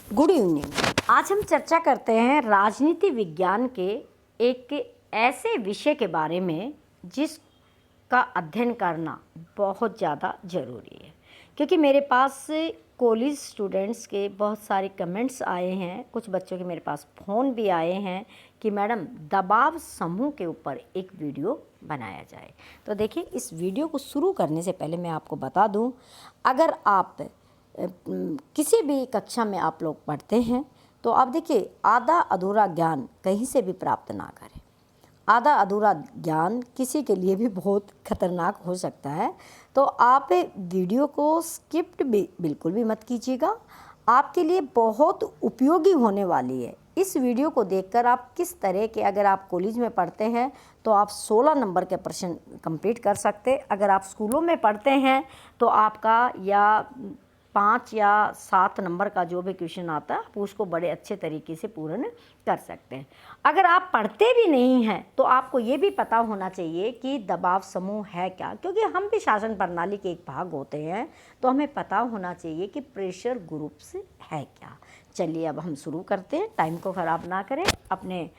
Good evening. आज हम चर्चा करते हैं राजनीति विज्ञान के एक ऐसे विषय के बारे में जिसका अध्ययन करना बहुत ज़्यादा ज़रूरी है, क्योंकि मेरे पास कॉलेज स्टूडेंट्स के बहुत सारे कमेंट्स आए हैं, कुछ बच्चों के मेरे पास फ़ोन भी आए हैं कि मैडम दबाव समूह के ऊपर एक वीडियो बनाया जाए। तो देखिए, इस वीडियो को शुरू करने से पहले मैं आपको बता दूं, अगर आप किसी भी कक्षा में आप लोग पढ़ते हैं तो आप देखिए, आधा अधूरा ज्ञान कहीं से भी प्राप्त ना करें। आधा अधूरा ज्ञान किसी के लिए भी बहुत खतरनाक हो सकता है। तो आप वीडियो को स्किप्ट भी बिल्कुल भी मत कीजिएगा, आपके लिए बहुत उपयोगी होने वाली है। इस वीडियो को देखकर आप किस तरह के, अगर आप कॉलेज में पढ़ते हैं तो आप 16 नंबर के प्रश्न कंप्लीट कर सकते, अगर आप स्कूलों में पढ़ते हैं तो आपका या 5 या 7 नंबर का जो भी क्वेश्चन आता है आप उसको बड़े अच्छे तरीके से पूर्ण कर सकते हैं। अगर आप पढ़ते भी नहीं हैं तो आपको ये भी पता होना चाहिए कि दबाव समूह है क्या, क्योंकि हम भी शासन प्रणाली के एक भाग होते हैं, तो हमें पता होना चाहिए कि प्रेशर ग्रुप्स है क्या। चलिए अब हम शुरू करते हैं, टाइम को ख़राब ना करें, अपने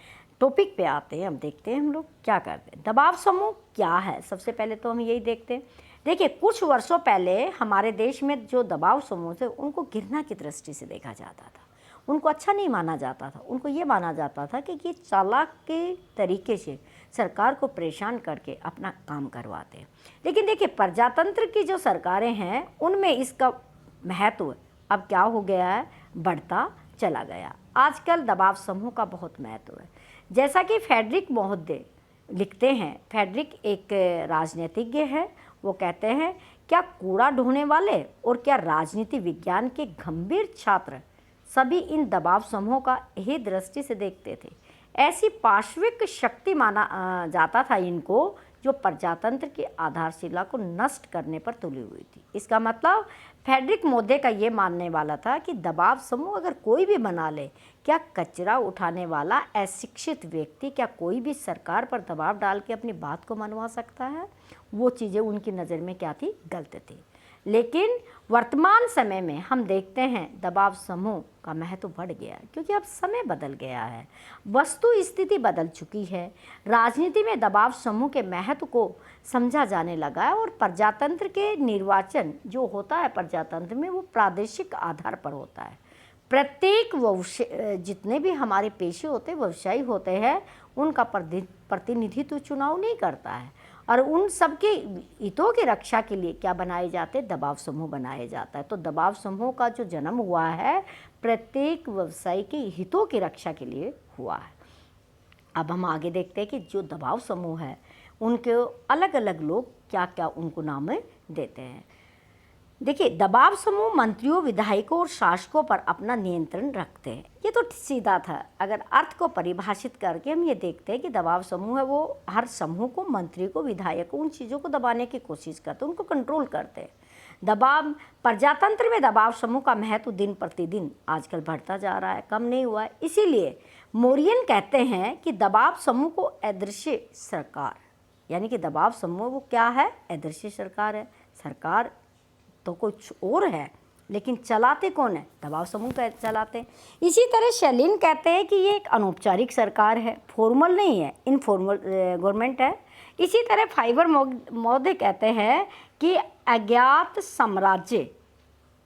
टॉपिक पे आते हैं। हम देखते हैं हम लोग क्या करते हैं। दबाव समूह क्या है, सबसे पहले तो हम यही देखते हैं। देखिए, कुछ वर्षों पहले हमारे देश में जो दबाव समूह थे उनको घृणा की दृष्टि से देखा जाता था, उनको अच्छा नहीं माना जाता था। उनको ये माना जाता था कि ये चालाक के तरीके से सरकार को परेशान करके अपना काम करवाते हैं। लेकिन देखिए, प्रजातंत्र की जो सरकारें हैं उनमें इसका महत्व अब क्या हो गया है, बढ़ता चला गया। आजकल दबाव समूह का बहुत महत्व है। जैसा कि फ्रेडरिक महोदय लिखते हैं, फ्रेडरिक एक राजनीतिज्ञ है, वो कहते हैं, क्या कूड़ा ढोने वाले और क्या राजनीति विज्ञान के गंभीर छात्र सभी इन दबाव समूहों का यही दृष्टि से देखते थे। ऐसी पार्श्विक शक्ति माना जाता था इनको, जो प्रजातंत्र की आधारशिला को नष्ट करने पर तुली हुई थी। इसका मतलब फ्रेडरिक महोदय का ये मानने वाला था कि दबाव समूह अगर कोई भी बना ले, क्या कचरा उठाने वाला अशिक्षित व्यक्ति, क्या कोई भी सरकार पर दबाव डाल के अपनी बात को मनवा सकता है? वो चीज़ें उनकी नज़र में क्या थी, गलत थी। लेकिन वर्तमान समय में हम देखते हैं दबाव समूह का महत्व बढ़ गया, क्योंकि अब समय बदल गया है, वस्तु स्थिति बदल चुकी है। राजनीति में दबाव समूह के महत्व को समझा जाने लगा है और प्रजातंत्र के निर्वाचन जो होता है प्रजातंत्र में, वो प्रादेशिक आधार पर होता है। प्रत्येक जितने भी हमारे पेशे होते हैं, व्यवसायी होते हैं, उनका प्रतिनिधित्व चुनाव नहीं करता है, और उन सबके हितों की रक्षा के लिए क्या बनाए जाते हैं, दबाव समूह बनाए जाता है। तो दबाव समूह का जो जन्म हुआ है प्रत्येक व्यवसायी के हितों की रक्षा के लिए हुआ है। अब हम आगे देखते हैं कि जो दबाव समूह है उनके अलग अलग लोग क्या क्या उनको नाम देते हैं। देखिए, दबाव समूह मंत्रियों, विधायकों और शासकों पर अपना नियंत्रण रखते हैं। ये तो सीधा था। अगर अर्थ को परिभाषित करके हम ये देखते हैं कि दबाव समूह है, वो हर समूह को, मंत्री को, विधायक को, उन चीज़ों को दबाने की कोशिश करते हैं, उनको कंट्रोल करते हैं। दबाव प्रजातंत्र में दबाव समूह का महत्व दिन प्रतिदिन आजकल बढ़ता जा रहा है, कम नहीं हुआ है। इसीलिए मोरियन कहते हैं कि दबाव समूह को अदृश्य सरकार, यानी कि दबाव समूह वो क्या है, अदृश्य सरकार है। सरकार तो कुछ और है, लेकिन चलाते कौन है, दबाव समूह का चलाते हैं। इसी तरह शेलिन कहते हैं कि ये एक अनौपचारिक सरकार है, फॉर्मल नहीं है, इनफॉर्मल गवर्नमेंट है। इसी तरह फाइबर महोदय कहते हैं कि अज्ञात साम्राज्य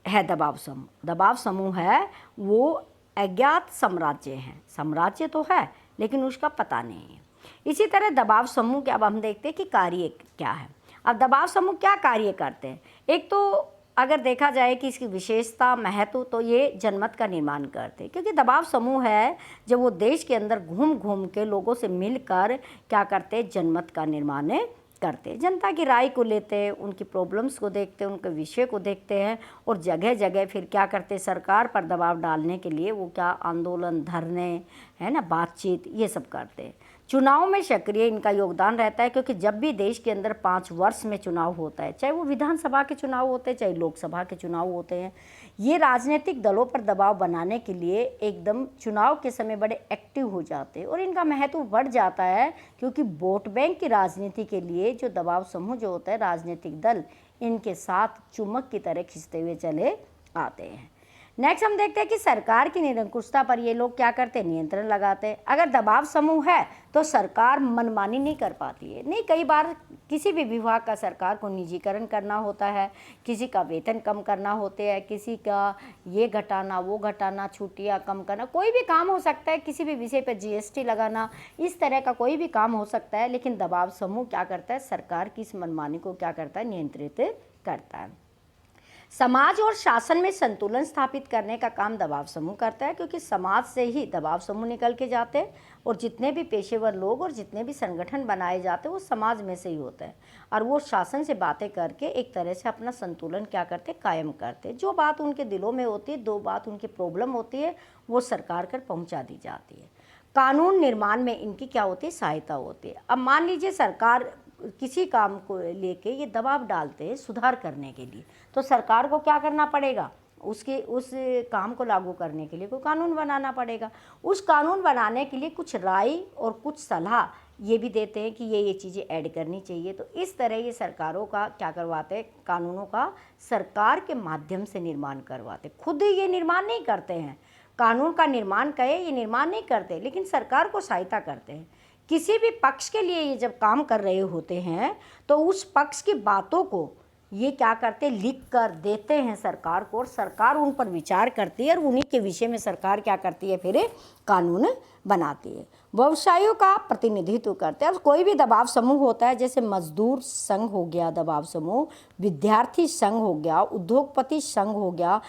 है दबाव समूह। दबाव समूह है वो अज्ञात साम्राज्य है, साम्राज्य तो है लेकिन उसका पता नहीं है। इसी तरह दबाव समूह के अब हम देखते हैं कि कार्य क्या है। अब दबाव समूह क्या कार्य करते हैं। एक तो अगर देखा जाए कि इसकी विशेषता, महत्व, तो ये जनमत का निर्माण करते हैं, क्योंकि दबाव समूह है जब वो देश के अंदर घूम घूम के लोगों से मिलकर क्या करते हैं, जनमत का निर्माण करते हैं। जनता की राय को लेते हैं, उनकी प्रॉब्लम्स को देखते हैं, उनके विषय को देखते हैं, और जगह जगह फिर क्या करते हैं, सरकार पर दबाव डालने के लिए वो क्या आंदोलन, धरने, है ना, बातचीत, ये सब करते हैं। चुनाव में सक्रिय इनका योगदान रहता है, क्योंकि जब भी देश के अंदर 5 वर्ष में चुनाव होता है, चाहे वो विधानसभा के चुनाव होते हैं, चाहे लोकसभा के चुनाव होते हैं, ये राजनीतिक दलों पर दबाव बनाने के लिए एकदम चुनाव के समय बड़े एक्टिव हो जाते हैं और इनका महत्व बढ़ जाता है, क्योंकि वोट बैंक की राजनीति के लिए जो दबाव समूह जो होता है, राजनीतिक दल इनके साथ चुम्बक की तरह खींचते हुए चले आते हैं। नेक्स्ट हम देखते हैं कि सरकार की निरंकुशता पर ये लोग क्या करते हैं, नियंत्रण लगाते हैं। अगर दबाव समूह है तो सरकार मनमानी नहीं कर पाती है। नहीं, कई बार किसी भी विभाग का सरकार को निजीकरण करना होता है, किसी का वेतन कम करना होते हैं, किसी का ये घटाना वो घटाना, छुट्टियां कम करना, कोई भी काम हो सकता है, किसी भी विषय पर जीएसटी लगाना, इस तरह का कोई भी काम हो सकता है। लेकिन दबाव समूह क्या करता है, सरकार की इस मनमानी को क्या करता है, नियंत्रित करता है। समाज और शासन में संतुलन स्थापित करने का काम दबाव समूह करता है, क्योंकि समाज से ही दबाव समूह निकल के जाते हैं और जितने भी पेशेवर लोग और जितने भी संगठन बनाए जाते हैं वो समाज में से ही होते हैं और वो शासन से बातें करके एक तरह से अपना संतुलन क्या करते हैं, कायम करते हैं। जो बात उनके दिलों में होती है, दो बात उनकी प्रॉब्लम होती है, वो सरकार कर पहुँचा दी जाती है। कानून निर्माण में इनकी क्या होती है, सहायता होती है। अब मान लीजिए सरकार किसी काम को लेके ये दबाव डालते हैं सुधार करने के लिए, तो सरकार को क्या करना पड़ेगा, उस काम को लागू करने के लिए कोई कानून बनाना पड़ेगा। उस कानून बनाने के लिए कुछ राय और कुछ सलाह ये भी देते हैं कि ये चीज़ें ऐड करनी चाहिए। तो इस तरह ये सरकारों का क्या करवाते हैं, कानूनों का सरकार के माध्यम से निर्माण करवाते, खुद ये निर्माण नहीं करते हैं। कानून का निर्माण कहे ये निर्माण नहीं करते, लेकिन सरकार को सहायता करते हैं। किसी भी पक्ष के लिए ये जब काम कर रहे होते हैं तो उस पक्ष की बातों को ये क्या करते, लिख कर देते हैं सरकार को और सरकार उन पर विचार करती है और उन्हीं के विषय में सरकार क्या करती है, फिर कानून बनाती है। व्यवसायियों का प्रतिनिधित्व करते हैं। अब कोई भी दबाव समूह होता है, जैसे मजदूर संघ हो गया दबाव समूह, विद्यार्थी संघ हो गया, उद्योगपति संघ हो गया,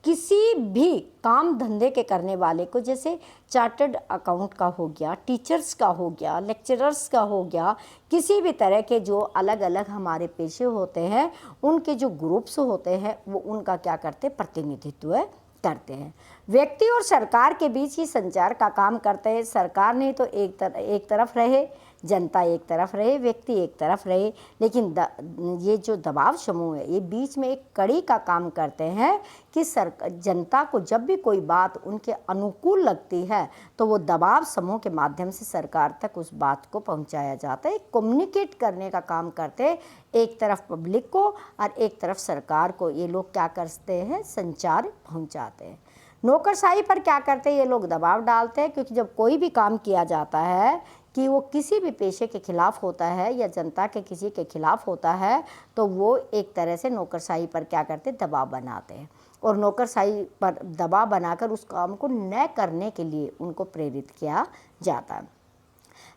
किसी भी काम धंधे के करने वाले को, जैसे चार्टर्ड अकाउंट का हो गया, टीचर्स का हो गया, लेक्चरर्स का हो गया, किसी भी तरह के जो अलग अलग हमारे पेशे होते हैं उनके जो ग्रुप्स होते हैं वो उनका क्या करते, प्रतिनिधित्व करते हैं। व्यक्ति और सरकार के बीच ही संचार का काम करते हैं। सरकार नहीं तो एक तरफ रहे, जनता एक तरफ रहे, व्यक्ति एक तरफ रहे, लेकिन ये जो दबाव समूह है ये बीच में एक कड़ी का काम करते हैं कि जनता को जब भी कोई बात उनके अनुकूल लगती है तो वो दबाव समूह के माध्यम से सरकार तक उस बात को पहुंचाया जाता है। कम्युनिकेट करने का काम करते हैं, एक तरफ पब्लिक को और एक तरफ सरकार को ये लोग क्या करते हैं, संचार पहुंचाते हैं। नौकरशाही पर क्या करते हैं, ये लोग दबाव डालते हैं, क्योंकि जब कोई भी काम किया जाता है कि वो किसी भी पेशे के खिलाफ होता है या जनता के किसी के खिलाफ होता है तो वो एक तरह से नौकरशाही पर क्या करते हैं, दबाव बनाते हैं और नौकरशाही पर दबाव बनाकर उस काम को न करने के लिए उनको प्रेरित किया जाता है।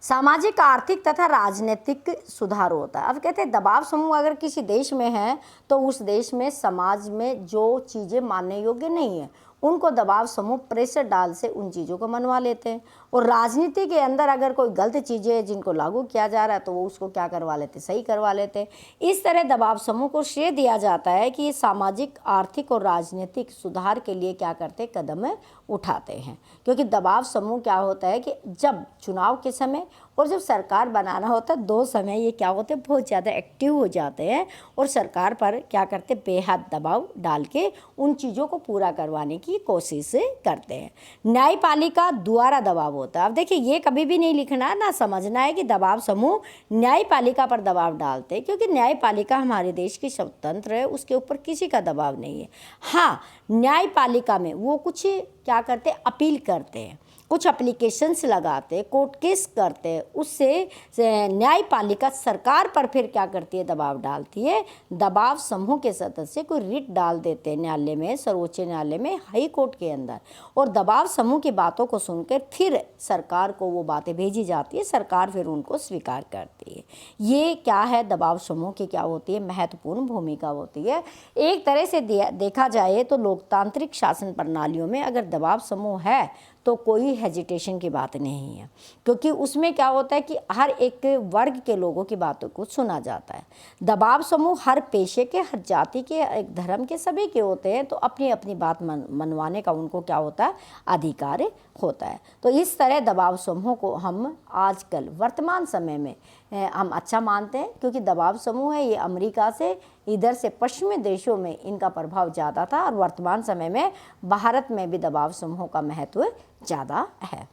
सामाजिक, आर्थिक तथा राजनीतिक सुधार होता है। अब कहते हैं दबाव समूह अगर किसी देश में है तो उस देश में समाज में जो चीज़ें मानने योग्य नहीं है उनको दबाव समूह प्रेशर डाल से उन चीज़ों को मनवा लेते हैं। और राजनीति के अंदर अगर कोई गलत चीज़ें हैं जिनको लागू किया जा रहा है तो वो उसको क्या करवा लेते, सही करवा लेते हैं। इस तरह दबाव समूह को श्रेय दिया जाता है कि ये सामाजिक, आर्थिक और राजनीतिक सुधार के लिए क्या करते, कदम उठाते हैं। क्योंकि दबाव समूह क्या होता है कि जब चुनाव के समय और जब सरकार बनाना होता है, दो समय ये क्या होते हैं, बहुत ज़्यादा एक्टिव हो जाते हैं और सरकार पर क्या करते, बेहद दबाव डाल के उन चीज़ों को पूरा करवाने की कोशिश करते हैं। न्यायपालिका द्वारा दबाव होता है। अब देखिए ये कभी भी नहीं लिखना है ना समझना है कि दबाव समूह न्यायपालिका पर दबाव डालते हैं, क्योंकि न्यायपालिका हमारे देश की स्वतंत्र है, उसके ऊपर किसी का दबाव नहीं है। हाँ, न्यायपालिका में वो कुछ क्या करते, अपील करते हैं, कुछ एप्लीकेशंस लगाते, कोर्ट केस करते, उससे न्यायपालिका सरकार पर फिर क्या करती है, दबाव डालती है। दबाव समूह के सदस्य कोई रिट डाल देते हैं न्यायालय में, सर्वोच्च न्यायालय में, हाई कोर्ट के अंदर, और दबाव समूह की बातों को सुनकर फिर सरकार को वो बातें भेजी जाती है, सरकार फिर उनको स्वीकार करती है। ये क्या है, दबाव समूह की क्या होती है, महत्वपूर्ण भूमिका होती है। एक तरह से देखा जाए तो लोकतांत्रिक शासन प्रणालियों में अगर दबाव समूह है तो कोई हेजिटेशन की बात नहीं है, क्योंकि उसमें क्या होता है कि हर एक वर्ग के लोगों की बातों को सुना जाता है। दबाव समूह हर पेशे के, हर जाति के, एक धर्म के, सभी के होते हैं, तो अपनी अपनी बात मनवाने का उनको क्या होता है, अधिकार होता है। तो इस तरह दबाव समूह को हम आजकल वर्तमान समय में हम अच्छा मानते हैं, क्योंकि दबाव समूह है ये अमेरिका से, इधर से पश्चिमी देशों में इनका प्रभाव ज़्यादा था और वर्तमान समय में भारत में भी दबाव समूह का महत्व ज़्यादा है।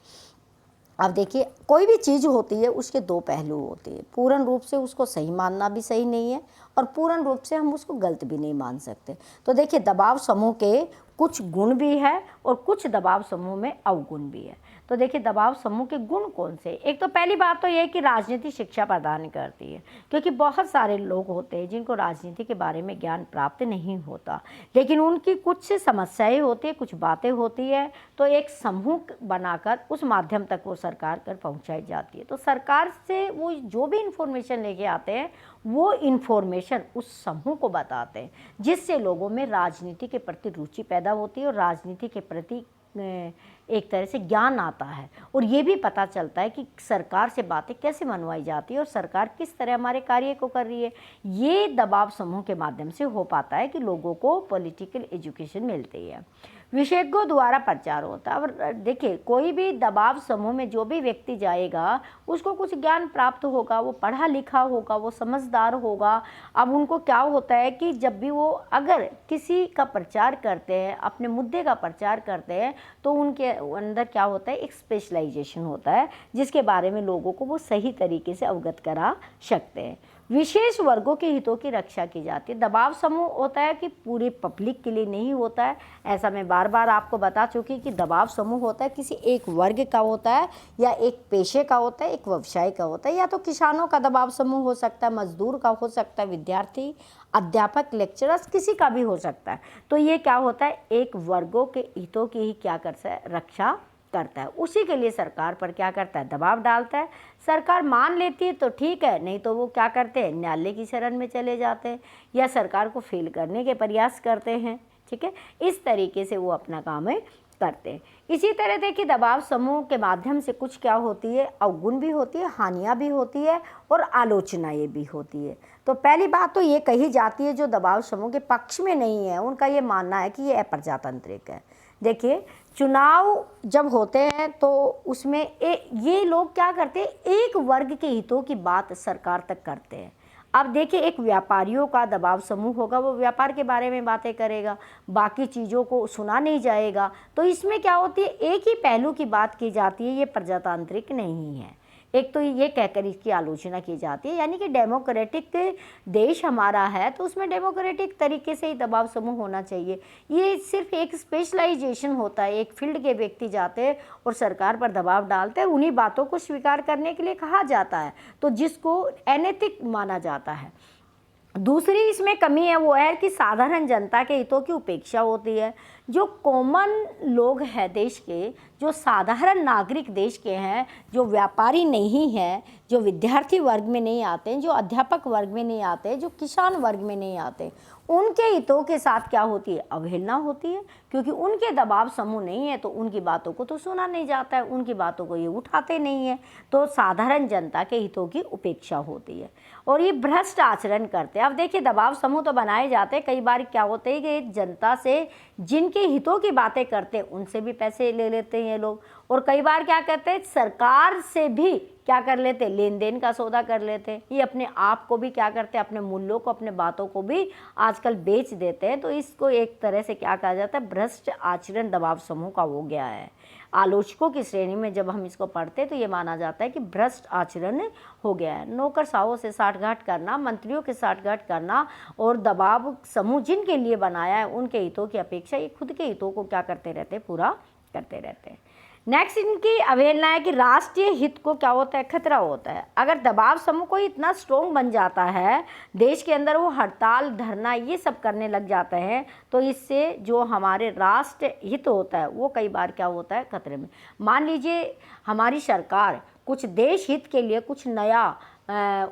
अब देखिए कोई भी चीज़ होती है उसके दो पहलू होते हैं, पूर्ण रूप से उसको सही मानना भी सही नहीं है और पूर्ण रूप से हम उसको गलत भी नहीं मान सकते। तो देखिए, दबाव समूह के कुछ गुण भी है और कुछ दबाव समूह में अवगुण भी है। तो देखिए, दबाव समूह के गुण कौन से? एक तो पहली बात तो ये है कि राजनीति शिक्षा प्रदान करती है, क्योंकि बहुत सारे लोग होते हैं जिनको राजनीति के बारे में ज्ञान प्राप्त नहीं होता, लेकिन उनकी कुछ समस्याएं होती है, कुछ बातें होती है, तो एक समूह बनाकर उस माध्यम तक वो सरकार तक पहुंचाई जाती है। तो सरकार से वो जो भी इंफॉर्मेशन लेके आते हैं, वो इन्फॉर्मेशन उस समूह को बताते हैं, जिससे लोगों में राजनीति के प्रति रुचि पैदा होती है और राजनीति के प्रति एक तरह से ज्ञान आता है, और ये भी पता चलता है कि सरकार से बातें कैसे मनवाई जाती है और सरकार किस तरह हमारे कार्य को कर रही है। ये दबाव समूह के माध्यम से हो पाता है कि लोगों को पॉलिटिकल एजुकेशन मिलती है। विशेषज्ञों द्वारा प्रचार होता है। और देखिए, कोई भी दबाव समूह में जो भी व्यक्ति जाएगा उसको कुछ ज्ञान प्राप्त होगा, वो पढ़ा लिखा होगा, वो समझदार होगा। अब उनको क्या होता है कि जब भी वो अगर किसी का प्रचार करते हैं, अपने मुद्दे का प्रचार करते हैं, तो उनके अंदर क्या होता है, एक स्पेशलाइजेशन होता है, जिसके बारे में लोगों को वो सही तरीके से अवगत करा सकते हैं। विशेष वर्गों के हितों की रक्षा की जाती है। दबाव समूह होता है कि पूरे पब्लिक के लिए नहीं होता है, ऐसा मैं बार बार आपको बता चुकी कि दबाव समूह होता है किसी एक वर्ग का होता है, या एक पेशे का होता है, एक व्यवसाय का होता है, या तो किसानों का दबाव समूह हो सकता है, मजदूर का हो सकता है, विद्यार्थी, अध्यापक, लेक्चरर्स, किसी का भी हो सकता है। तो ये क्या होता है, एक वर्गों के हितों की ही क्या करता है, रक्षा करता है। उसी के लिए सरकार पर क्या करता है, दबाव डालता है। सरकार मान लेती है तो ठीक है, नहीं तो वो क्या करते हैं, न्यायालय की शरण में चले जाते हैं या सरकार को फेल करने के प्रयास करते हैं। ठीक है, इस तरीके से वो अपना काम करते हैं। इसी तरह देखिए, दबाव समूह के माध्यम से कुछ क्या होती है, अवगुण भी होती है, हानियाँ भी होती है और आलोचनाएँ भी होती है। तो पहली बात तो ये कही जाती है, जो दबाव समूह के पक्ष में नहीं है उनका ये मानना है कि ये अप्रजातांत्रिक है। देखिए, चुनाव जब होते हैं तो उसमें ये लोग क्या करते हैं, एक वर्ग के हितों की बात सरकार तक करते हैं। अब देखिए, एक व्यापारियों का दबाव समूह होगा, वो व्यापार के बारे में बातें करेगा, बाकी चीज़ों को सुना नहीं जाएगा। तो इसमें क्या होती है, एक ही पहलू की बात की जाती है, ये प्रजातांत्रिक नहीं है। एक तो ये कहकर इसकी आलोचना की जाती है, यानी कि डेमोक्रेटिक देश हमारा है तो उसमें डेमोक्रेटिक तरीके से ही दबाव समूह होना चाहिए। ये सिर्फ एक स्पेशलाइजेशन होता है, एक फील्ड के व्यक्ति जाते हैं और सरकार पर दबाव डालते हैं, उन्हीं बातों को स्वीकार करने के लिए कहा जाता है, तो जिसको अनैतिक माना जाता है। दूसरी इसमें कमी है, वो है कि साधारण जनता के हितों की उपेक्षा होती है। जो कॉमन लोग हैं देश के, जो साधारण नागरिक देश के हैं, जो व्यापारी नहीं हैं, जो विद्यार्थी वर्ग में नहीं आते, जो अध्यापक वर्ग में नहीं आते, जो किसान वर्ग में नहीं आते, उनके हितों के साथ क्या होती है, अवहेलना होती है, क्योंकि उनके दबाव समूह नहीं है तो उनकी बातों को तो सुना नहीं जाता है, उनकी बातों को ये उठाते नहीं है, तो साधारण जनता के हितों की उपेक्षा होती है और ये भ्रष्ट आचरण करते हैं। अब देखिए, दबाव समूह तो बनाए जाते हैं, कई बार क्या होते हैं कि जनता से जिनके हितों की बातें करते हैं उनसे भी पैसे ले लेते हैं ये लोग, और कई बार क्या कहते हैं, सरकार से भी क्या कर लेते, लेन देन का सौदा कर लेते हैं। ये अपने आप को भी क्या करते हैं, अपने मूल्यों को, अपने बातों को भी आजकल बेच देते हैं। तो इसको एक तरह से क्या कहा जाता है, भ्रष्ट आचरण दबाव समूह का हो गया है। आलोचकों की श्रेणी में जब हम इसको पढ़ते हैं तो ये माना जाता है कि भ्रष्ट आचरण हो गया है। नौकरशाहों से साठगांठ करना, मंत्रियों के साठगांठ करना और दबाव समूह जिनके लिए बनाया है उनके हितों की अपेक्षा ये खुद के हितों को क्या करते रहते हैं, पूरा करते रहते हैं। नेक्स्ट इनकी अवहेलना है कि राष्ट्रीय हित को क्या होता है, खतरा होता है। अगर दबाव समूह कोई इतना स्ट्रॉन्ग बन जाता है देश के अंदर, वो हड़ताल, धरना ये सब करने लग जाते हैं, तो इससे जो हमारे राष्ट्र हित होता है वो कई बार क्या होता है, खतरे में। मान लीजिए हमारी सरकार कुछ देश हित के लिए कुछ नया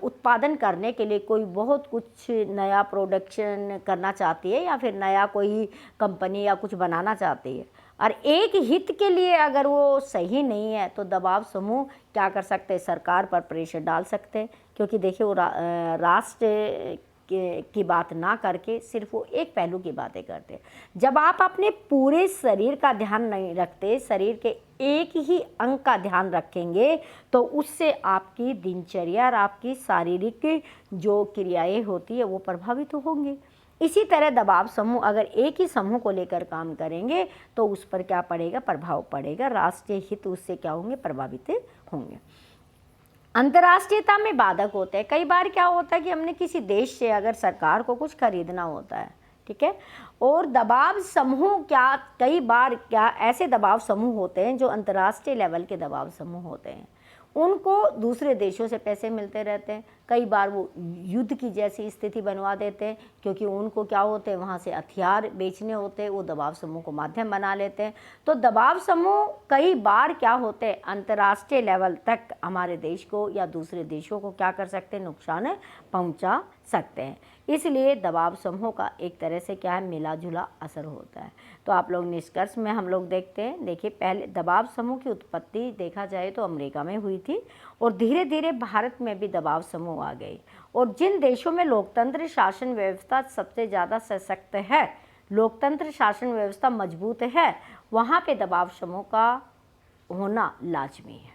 उत्पादन करने के लिए कोई बहुत कुछ नया प्रोडक्शन करना चाहती है, या फिर नया कोई कंपनी या कुछ बनाना चाहती है, और एक हित के लिए अगर वो सही नहीं है तो दबाव समूह क्या कर सकते हैं, सरकार पर प्रेशर डाल सकते हैं। क्योंकि देखिए, वो राष्ट्र की बात ना करके सिर्फ वो एक पहलू की बातें करते हैं। जब आप अपने पूरे शरीर का ध्यान नहीं रखते, शरीर के एक ही अंग का ध्यान रखेंगे, तो उससे आपकी दिनचर्या और आपकी शारीरिक जो क्रियाएं होती है वो प्रभावित होंगी। इसी तरह दबाव समूह अगर एक ही समूह को लेकर काम करेंगे तो उस पर क्या पड़ेगा, प्रभाव पड़ेगा, राष्ट्रीय हित उससे क्या होंगे, प्रभावित होंगे। अंतर्राष्ट्रीयता में बाधक होते हैं। कई बार क्या होता है कि हमने किसी देश से अगर सरकार को कुछ खरीदना होता है, ठीक है, और दबाव समूह, क्या कई बार क्या ऐसे दबाव समूह होते हैं जो अंतर्राष्ट्रीय लेवल के दबाव समूह होते हैं, उनको दूसरे देशों से पैसे मिलते रहते हैं। कई बार वो युद्ध की जैसी स्थिति बनवा देते हैं, क्योंकि उनको क्या होते हैं, वहाँ से हथियार बेचने होते हैं, वो दबाव समूह को माध्यम बना लेते हैं। तो दबाव समूह कई बार क्या होते हैं, अंतर्राष्ट्रीय लेवल तक हमारे देश को या दूसरे देशों को क्या कर सकते हैं, नुकसान पहुँचा सकते हैं। इसलिए दबाव समूह का एक तरह से क्या है, मिला जुला असर होता है। तो आप लोग निष्कर्ष में हम लोग देखते हैं, देखिए पहले दबाव समूह की उत्पत्ति देखा जाए तो अमेरिका में हुई थी, और धीरे धीरे भारत में भी दबाव समूह आ गई। और जिन देशों में लोकतंत्र शासन व्यवस्था सबसे ज़्यादा सशक्त है, लोकतंत्र शासन व्यवस्था मजबूत है, वहाँ पे दबाव समूह का होना लाजमी है,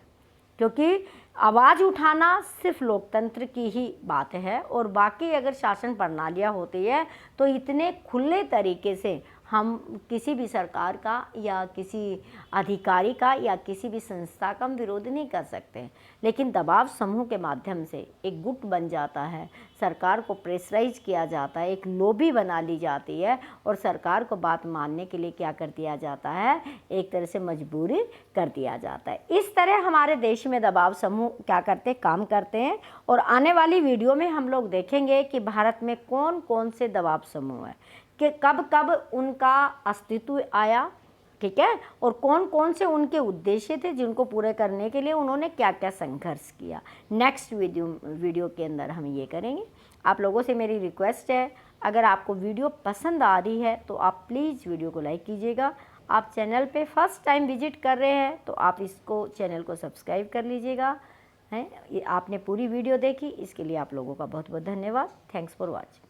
क्योंकि आवाज़ उठाना सिर्फ लोकतंत्र की ही बात है, और बाकी अगर शासन प्रणालियाँ होती है तो इतने खुले तरीके से हम किसी भी सरकार का या किसी अधिकारी का या किसी भी संस्था का हम विरोध नहीं कर सकते। लेकिन दबाव समूह के माध्यम से एक गुट बन जाता है, सरकार को प्रेशराइज किया जाता है, एक लॉबी बना ली जाती है, और सरकार को बात मानने के लिए क्या कर दिया जाता है, एक तरह से मजबूरी कर दिया जाता है। इस तरह हमारे देश में दबाव समूह क्या करते हैं, काम करते हैं। और आने वाली वीडियो में हम लोग देखेंगे कि भारत में कौन कौन से दबाव समूह हैं, कि कब कब उनका अस्तित्व आया, ठीक है, और कौन कौन से उनके उद्देश्य थे जिनको पूरे करने के लिए उन्होंने क्या क्या संघर्ष किया। नेक्स्ट वीडियो के अंदर हम ये करेंगे। आप लोगों से मेरी रिक्वेस्ट है, अगर आपको वीडियो पसंद आ रही है तो आप प्लीज़ वीडियो को लाइक कीजिएगा। आप चैनल पे फर्स्ट टाइम विजिट कर रहे हैं तो आप इसको चैनल को सब्सक्राइब कर लीजिएगा। हैं, आपने पूरी वीडियो देखी, इसके लिए आप लोगों का बहुत बहुत धन्यवाद। Thanks for watching.